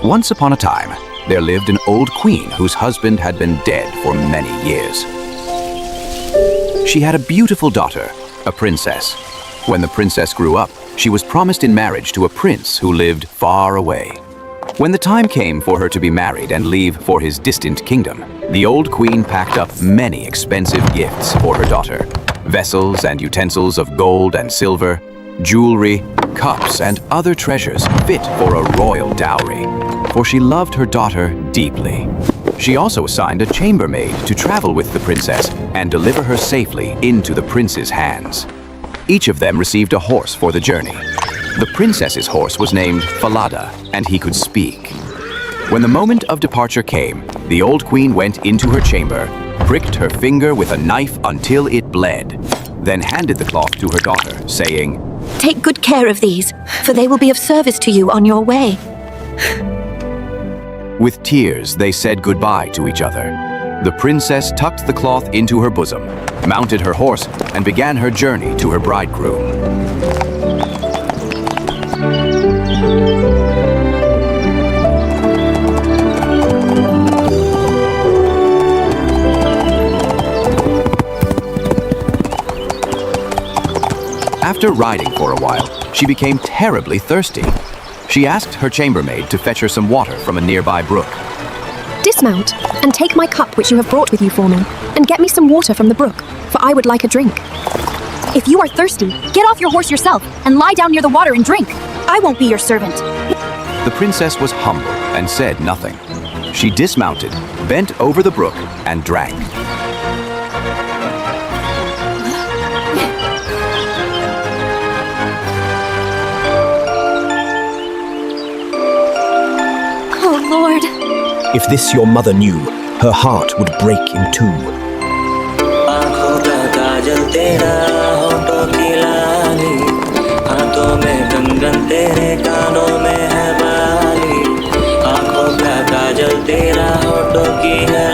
Once upon a time, there lived an old queen whose husband had been dead for many years. She had a beautiful daughter, a princess. When the princess grew up, she was promised in marriage to a prince who lived far away. When the time came for her to be married and leave for his distant kingdom, the old queen packed up many expensive gifts for her daughter. Vessels and utensils of gold and silver, jewelry, cups, and other treasures fit for a royal dowry, for she loved her daughter deeply. She also assigned a chambermaid to travel with the princess and deliver her safely into the prince's hands. Each of them received a horse for the journey. The princess's horse was named Falada, and he could speak. When the moment of departure came, the old queen went into her chamber, pricked her finger with a knife until it bled, then handed the cloth to her daughter, saying, "Take good care of these, for they will be of service to you on your way." With tears, they said goodbye to each other. The princess tucked the cloth into her bosom, mounted her horse, and began her journey to her bridegroom. After riding for a while, she became terribly thirsty. She asked her chambermaid to fetch her some water from a nearby brook. "Dismount and take my cup which you have brought with you for me, and get me some water from the brook, for I would like a drink." "If you are thirsty, get off your horse yourself and lie down near the water and drink. I won't be your servant." The princess was humble and said nothing. She dismounted, bent over the brook, and drank. Oh, Lord. If this your mother knew, her heart would break in two.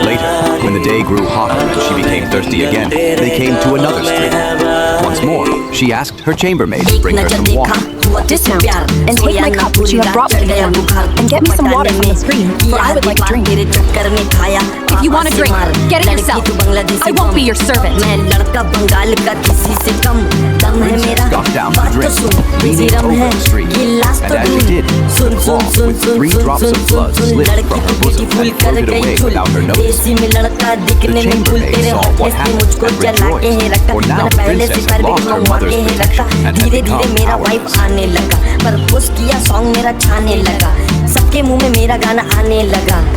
Later, when the day grew hotter and she became thirsty again, they came to another stream. Once more, she asked her chambermaid to bring her some water. "Dismount and take my cup which you have brought with you for me, and get me some water from the stream, for I would like a drink." If you want a drink, get it yourself. I won't be your servant. The princess got down to drink, leaning over the stream, and as she did, the cloth with 3 drops of blood slipped from her bosom and floated away without her noticing. The chambermaid saw what happened and rejoiced, for now the princess had lost her mother's protection and had become powerless.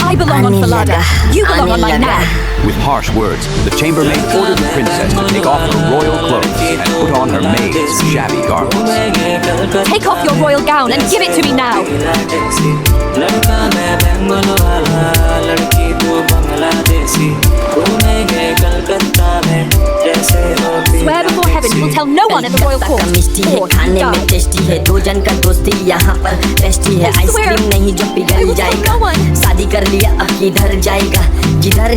I belong on Falada. You belong on my neck. With harsh words, the chambermaid ordered the princess to take off her royal clothes and put on her maid's shabby garments. Take off your royal gown and give it to me now. Swear before heaven you will tell no one at the royal court. Or die. I swear you will tell no one.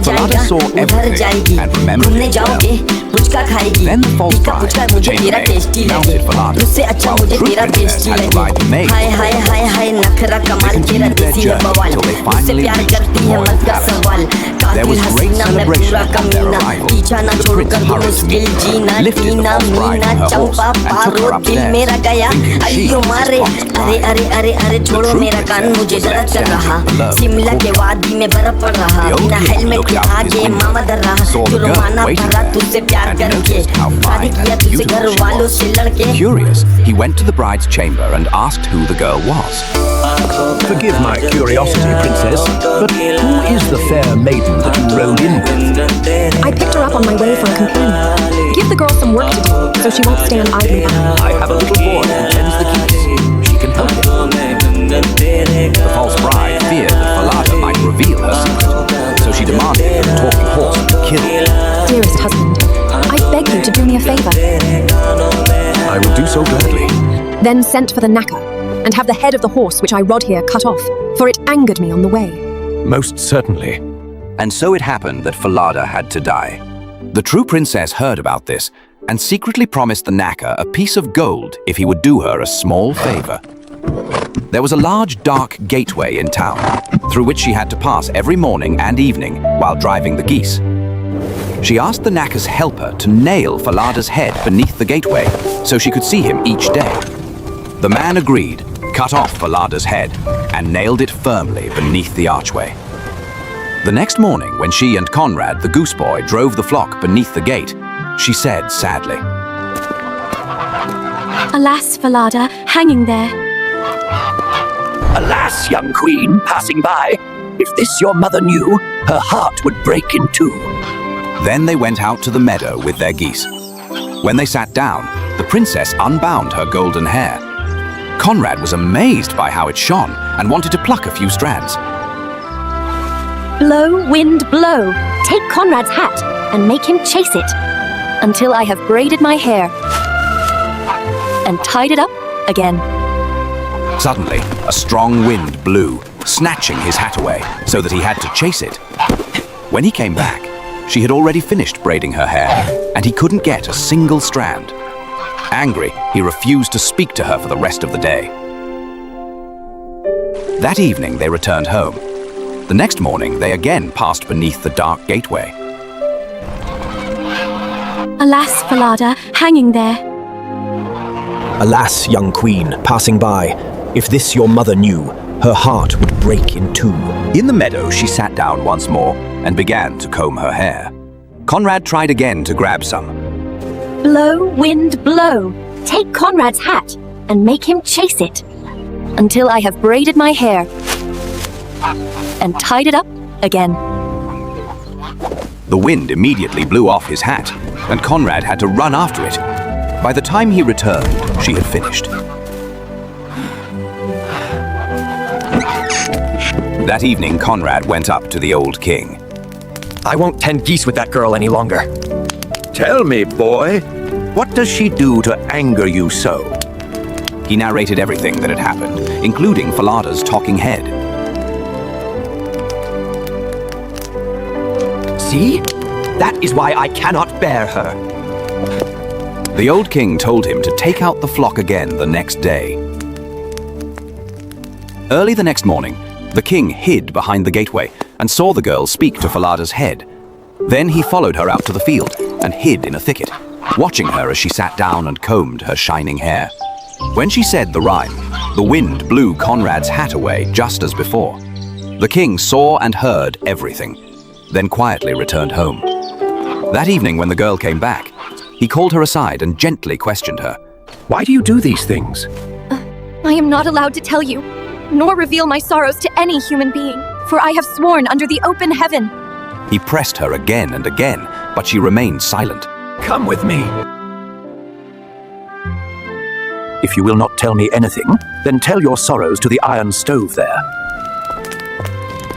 Falada saw everything and remembered it well. Then the false bride, the chambermaid, mounted Falada, while the true princess had to ride the maid. They continued their journey until they finally reached the royal palace. There was great celebration upon their arrival. The prince hurried to meet her, lifted the false bride from her horse, and took her upstairs, thinking she was his promised bride. The true princess was left standing below the courtyard. The old king looked out his window, saw the girl waiting there, and noticed how fine and beautiful she was. Curious, he went to the bride's chamber and asked who the girl was. Forgive my curiosity, princess, but who is the fair maiden that you rode in with? "I picked her up on my way from Complete. Give the girl some work to do, so she won't stand idly by." I have a little boy who tends the geese. She can help him. The false bride feared that Falada might reveal her secret, so she demanded that the talking horse be killed. "Dearest husband, I beg you to do me a favor." I will do so gladly. "Then sent for the knacker, and have the head of the horse which I rode here cut off, for it angered me on the way." Most certainly. And so it happened that Falada had to die. The true princess heard about this and secretly promised the knacker a piece of gold if he would do her a small favor. there was a large dark gateway in town, through which she had to pass every morning and evening while driving the geese. She asked the knacker's helper to nail Falada's head beneath the gateway so she could see him each day. The man agreed, cut off Falada's head, and nailed it firmly beneath the archway. The next morning, when she and Conrad, the goose boy, drove the flock beneath the gate, she said sadly, Alas, Falada, hanging there. Alas, young queen, passing by, if this your mother knew, her heart would break in two. Then they went out to the meadow with their geese. When they sat down, the princess unbound her golden hair. Conrad was amazed by how it shone and wanted to pluck a few strands. Blow, wind, blow. Take Conrad's hat and make him chase it until I have braided my hair and tied it up again. Suddenly, a strong wind blew, snatching his hat away so that he had to chase it. When he came back, she had already finished braiding her hair, and he couldn't get a single strand. Angry, he refused to speak to her for the rest of the day. That evening, they returned home. The next morning, they again passed beneath the dark gateway. Alas, Falada, hanging there. Alas, young queen, passing by, if this your mother knew, her heart would break in two. In the meadow, she sat down once more and began to comb her hair. Conrad tried again to grab some. Blow, wind, blow. Take Conrad's hat and make him chase it until I have braided my hair and tied it up again. The wind immediately blew off his hat, and Conrad had to run after it. By the time he returned, she had finished. That evening, Conrad went up to the old king. I won't tend geese with that girl any longer. Tell me, boy, what does she do to anger you so? He narrated everything that had happened, including Falada's talking head. See? That is why I cannot bear her. The old king told him to take out the flock again the next day. Early the next morning, the king hid behind the gateway and saw the girl speak to Falada's head. Then he followed her out to the field and hid in a thicket, watching her as she sat down and combed her shining hair. When she said the rhyme, the wind blew Conrad's hat away just as before. The king saw and heard everything, then quietly returned home. That evening, when the girl came back, he called her aside and gently questioned her. Why do you do these things? I am not allowed to tell you, nor reveal my sorrows to any human being, for I have sworn under the open heaven. He pressed her again and again, but she remained silent. Come with me. If you will not tell me anything, then tell your sorrows to the iron stove there.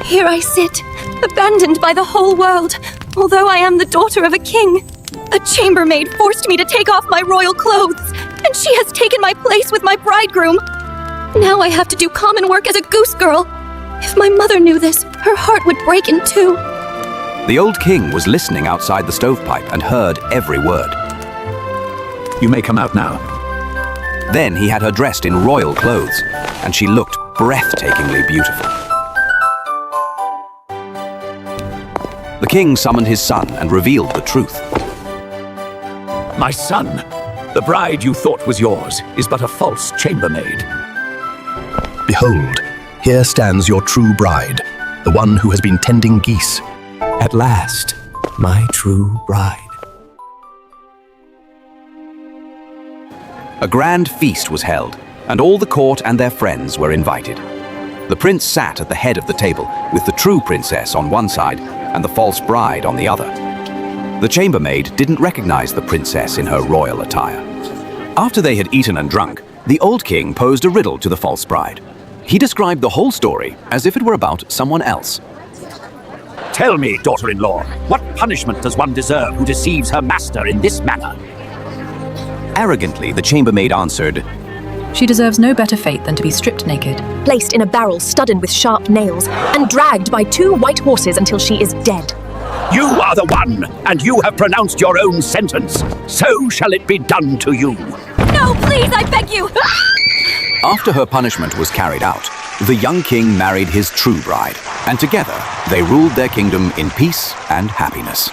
Here I sit, abandoned by the whole world, although I am the daughter of a king. A chambermaid forced me to take off my royal clothes, and she has taken my place with my bridegroom. Now I have to do common work as a goose girl. If my mother knew this, her heart would break in two. The old king was listening outside the stovepipe and heard every word. You may come out now. Then he had her dressed in royal clothes, and she looked breathtakingly beautiful. The king summoned his son and revealed the truth. My son, the bride you thought was yours is but a false chambermaid. Behold, here stands your true bride, the one who has been tending geese. At last, my true bride. A grand feast was held, and all the court and their friends were invited. The prince sat at the head of the table, with the true princess on one side and the false bride on the other. The chambermaid didn't recognize the princess in her royal attire. After they had eaten and drunk, the old king posed a riddle to the false bride. He described the whole story as if it were about someone else. Tell me, daughter-in-law, what punishment does one deserve who deceives her master in this manner? Arrogantly, the chambermaid answered, She deserves no better fate than to be stripped naked, Placed in a barrel studded with sharp nails, and dragged by 2 white horses until she is dead. You are the one, and you have pronounced your own sentence. So shall it be done to you. No, please, I beg you! After her punishment was carried out, the young king married his true bride, and together they ruled their kingdom in peace and happiness.